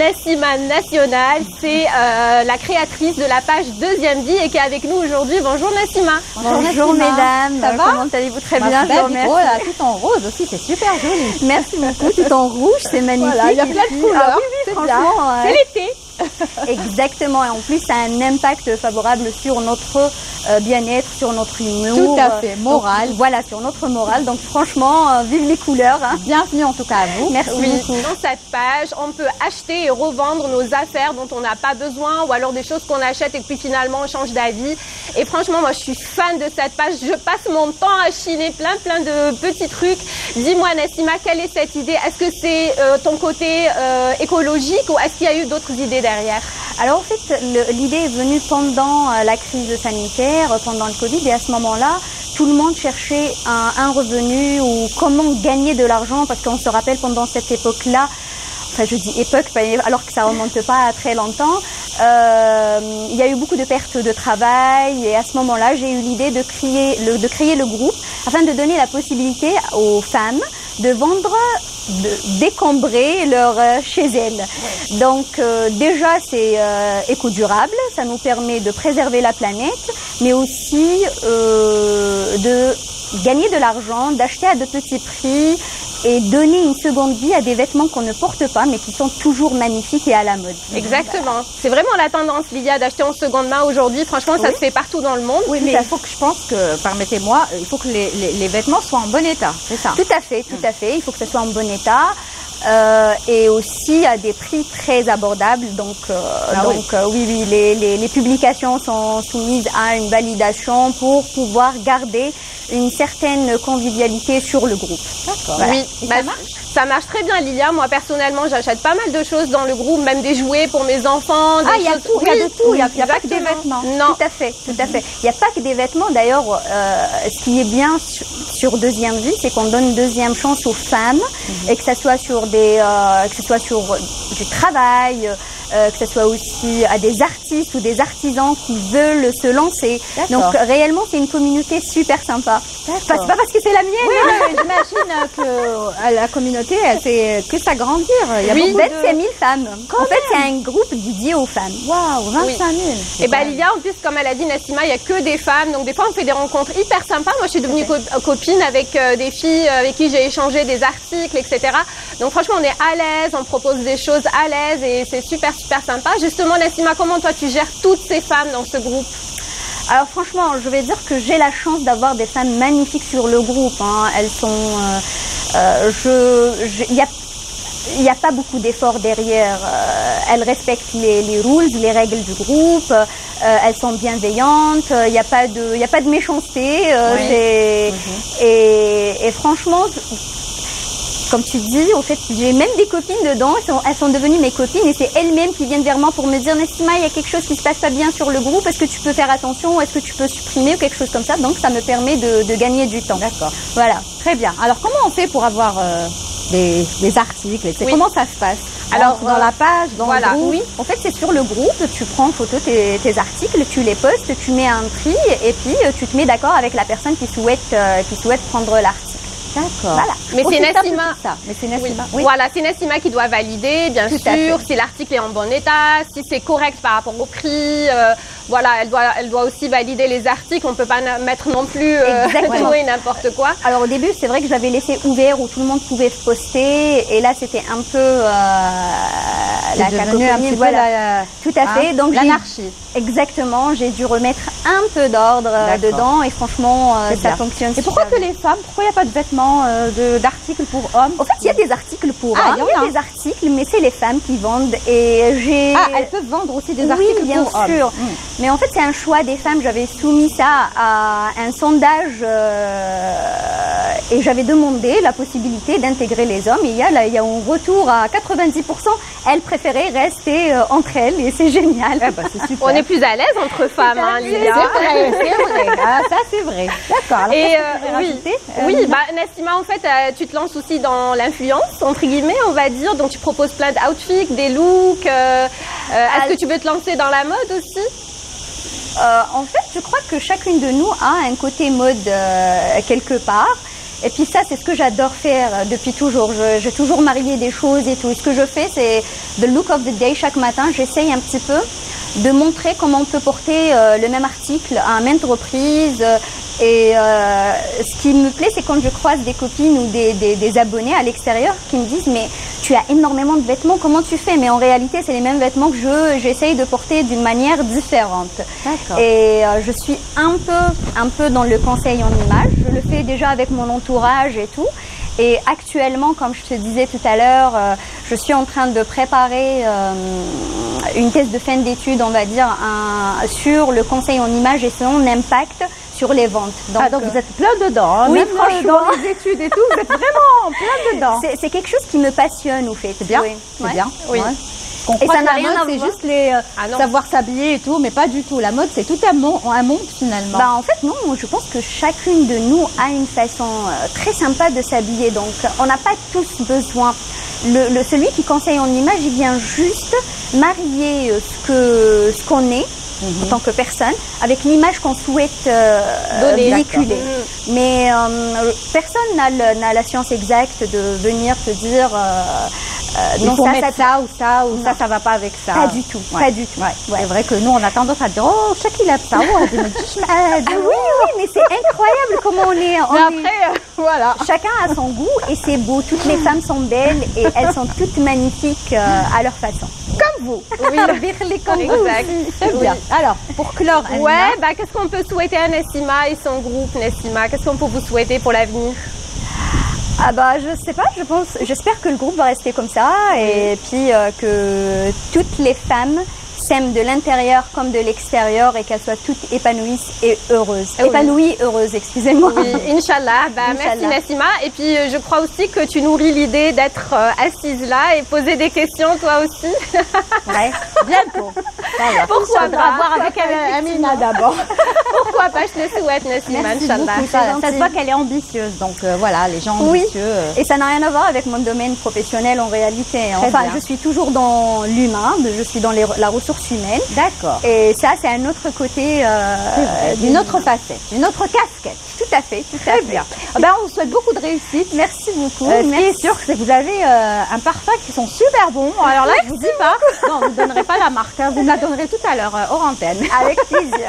Nassima National, c'est la créatrice de la page Deuxième Vie et qui est avec nous aujourd'hui. Bonjour Nassima. Bonjour mesdames, ça va? Comment allez-vous? Très bien, je vous remercie. Oh là, tout en rose aussi, c'est super joli. Merci beaucoup, tout en rouge, c'est magnifique. Voilà, il y a plein de couleurs. Ah, oui, franchement. C'est l'été. Exactement, et en plus ça a un impact favorable sur notre bien-être, sur notre humour. Tout à fait, moral. Donc, voilà, sur notre morale. Donc franchement, vive les couleurs. Hein. Bienvenue en tout cas à vous. Merci beaucoup. Dans cette page, on peut acheter et revendre nos affaires dont on n'a pas besoin ou alors des choses qu'on achète et puis finalement on change d'avis. Et franchement, moi je suis fan de cette page. Je passe mon temps à chiner plein de petits trucs. Dis-moi Nassima, quelle est cette idée? Est-ce que c'est ton côté écologique ou est-ce qu'il y a eu d'autres idées derrière? Alors en fait, l'idée est venue pendant la crise sanitaire, pendant le Covid, et à ce moment-là, tout le monde cherchait un revenu ou comment gagner de l'argent, parce qu'on se rappelle pendant cette époque-là, enfin je dis époque alors que ça remonte pas à très longtemps, il y a eu beaucoup de pertes de travail, et à ce moment-là, j'ai eu l'idée de créer le groupe afin de donner la possibilité aux femmes de vendre, décombrer leur chez elles. Donc déjà c'est éco-durable, ça nous permet de préserver la planète, mais aussi de gagner de l'argent, d'acheter à de petits prix et donner une seconde vie à des vêtements qu'on ne porte pas mais qui sont toujours magnifiques et à la mode. Exactement. C'est vraiment la tendance, Lilia, d'acheter en seconde main aujourd'hui. Franchement, ça se fait partout dans le monde. Oui, mais il faut que je pense que, permettez-moi, il faut que les vêtements soient en bon état, c'est ça? Tout à fait. Il faut que ça soit en bon état. Et aussi à des prix très abordables. Donc, oui, les publications sont soumises à une validation pour pouvoir garder une certaine convivialité sur le groupe. D'accord. Voilà. Oui, ça marche très bien, Lilia. Moi, personnellement, j'achète pas mal de choses dans le groupe, même des jouets pour mes enfants. Il y a tout, il y a de tout. Il n'y a pas que des vêtements. Non. Tout à fait. Il n'y a pas que des vêtements. D'ailleurs, ce qui est bien sur Deuxième Vie, c'est qu'on donne une deuxième chance aux femmes, et que ça soit sur du travail, que ce soit aussi à des artistes ou des artisans qui veulent se lancer. Donc réellement, c'est une communauté super sympa. C'est pas parce que c'est la mienne. Oui, j'imagine que la communauté, elle fait que s'agrandir. Il y a beaucoup beaucoup de... 25 000 femmes. En fait, c'est un groupe dédié aux femmes. Waouh, 25 000. Et Lilia, en plus, comme elle a dit, Nassima, il n'y a que des femmes. Donc des fois, on fait des rencontres hyper sympas. Moi, je suis devenue copine avec des filles avec qui j'ai échangé des articles, etc. Donc franchement, on est à l'aise, on propose des choses à l'aise et c'est super sympa. Justement, Nassima, comment toi tu gères toutes ces femmes dans ce groupe? Alors franchement, je vais dire que j'ai la chance d'avoir des femmes magnifiques sur le groupe. Hein. Elles sont, il n'y a pas beaucoup d'efforts derrière. Elles respectent les rules, les règles du groupe. Elles sont bienveillantes. Il n'y a pas de méchanceté. Et franchement, comme tu dis, en fait, j'ai même des copines dedans, elles sont devenues mes copines et c'est elles-mêmes qui viennent vers moi pour me dire Nassima, il y a quelque chose qui se passe pas bien sur le groupe, est-ce que tu peux faire attention, est-ce que tu peux supprimer ou quelque chose comme ça. Donc ça me permet de gagner du temps. D'accord. Voilà. Très bien. Alors comment on fait pour avoir des articles, etc. Oui. Comment ça se passe? Alors dans la page, dans le groupe. Oui, en fait c'est sur le groupe, tu prends en photo tes articles, tu les postes, tu mets un prix et puis tu te mets d'accord avec la personne qui souhaite prendre l'article. D'accord. Voilà. Mais c'est Nassima. Mais c'est Nassima. Oui. Voilà, c'est Nassima qui doit valider, bien sûr, si l'article est en bon état, si c'est correct par rapport au prix. Voilà, elle doit aussi valider les articles. On peut pas mettre non plus tout et n'importe quoi. Alors au début, c'est vrai que je l'avais laissé ouvert où tout le monde pouvait poster, et là c'était un peu la cacophonie. Voilà, tout à fait. Donc l'anarchie. Exactement. J'ai dû remettre un peu d'ordre dedans, et franchement, ça fonctionne. Et pourquoi que les femmes? Pourquoi il n'y a pas de vêtements, d'articles pour hommes? En fait, il y a des articles pour hommes. Il y a des articles, mais c'est les femmes qui vendent. Et elles peuvent vendre aussi des articles bien pour sûr. hommes. Mais en fait, c'est un choix des femmes. J'avais soumis ça à un sondage et j'avais demandé la possibilité d'intégrer les hommes. Et il y a un retour à 90%. Elles préféraient rester entre elles et c'est génial. C'est super. On est plus à l'aise entre femmes, hein, Lilia. C'est vrai. Ah, ça, c'est vrai. D'accord. Et oui, Nassima, en fait, tu te lances aussi dans l'influence, entre guillemets, on va dire. Donc, tu proposes plein d'outfits, des looks. Est-ce que tu veux te lancer dans la mode aussi? En fait, je crois que chacune de nous a un côté mode quelque part. Et puis ça, c'est ce que j'adore faire depuis toujours. J'ai toujours marié des choses et tout. Et ce que je fais, c'est the look of the day chaque matin. J'essaye un petit peu de montrer comment on peut porter le même article à maintes reprises. Et ce qui me plaît, c'est quand je croise des copines ou des abonnés à l'extérieur qui me disent « Mais tu as énormément de vêtements, comment tu fais ?» Mais en réalité, c'est les mêmes vêtements que j'essaye de porter d'une manière différente. Et je suis un peu dans le conseil en image. Je le fais déjà avec mon entourage et tout. Et actuellement, comme je te disais tout à l'heure, je suis en train de préparer une thèse de fin d'études, on va dire, sur le conseil en image et son impact sur les ventes. Donc vous êtes plein dedans, hein, oui, même franchement. dans les études et tout, vous êtes vraiment plein dedans. C'est quelque chose qui me passionne, au fait. C'est bien, oui. c'est bien. Oui. Ouais. On Et croit ça que n'a la rien mode, à c'est voir. juste les savoir s'habiller et tout, mais pas du tout. La mode, c'est tout un monde finalement. En fait, non, je pense que chacune de nous a une façon très sympa de s'habiller. Donc, on n'a pas tous besoin. Celui qui conseille en image, il vient juste marier ce qu'on est en tant que personne avec l'image qu'on souhaite véhiculer. Mais personne n'a la science exacte de venir te dire il faut mettre ça ou ça ou ça va pas avec ça. Pas du tout, pas du tout. Ouais. C'est vrai que nous, on a tendance à dire oh, Shakil a ça, oh, oui, mais c'est incroyable comment on est. Mais après, voilà. Chacun a son goût et c'est beau. Toutes les femmes sont belles et elles sont toutes magnifiques à leur façon. Comme vous. Oui, exact. C'est bien. Alors, pour clore, Amina, Ouais, qu'est-ce qu'on peut souhaiter à Nessima et son groupe, Nessima? Qu'est-ce qu'on peut vous souhaiter pour l'avenir? Je sais pas, j'espère que le groupe va rester comme ça et puis que toutes les femmes s'aiment de l'intérieur comme de l'extérieur et qu'elles soient toutes épanouies et heureuses. Épanouies, heureuses, excusez-moi. Oui, Inch'Allah. Merci Nessima. Et puis je crois aussi que tu nourris l'idée d'être assise là et poser des questions toi aussi. Ouais, bientôt. Voilà. Pourquoi Il faudra voir avec Amina d'abord. Pourquoi pas, je te souhaite Nessima, Merci Inch'Allah. beaucoup. Ça se voit qu'elle est ambitieuse, donc voilà, les gens ambitieux. Et ça n'a rien à voir avec mon domaine professionnel en réalité. Enfin, je suis toujours dans l'humain, je suis dans la ressource humaine. D'accord. Et ça, c'est un autre côté. D'une autre facette, une autre casquette. Tout à fait, Très bien. On vous souhaite beaucoup de réussite. Merci beaucoup. Ce qui est sûr, c'est que vous avez un parfum qui sont super bons. Alors là, je vous dis pas. Non, vous ne donnerez pas la marque. Vous me la donnerez tout à l'heure hors antenne. Avec plaisir.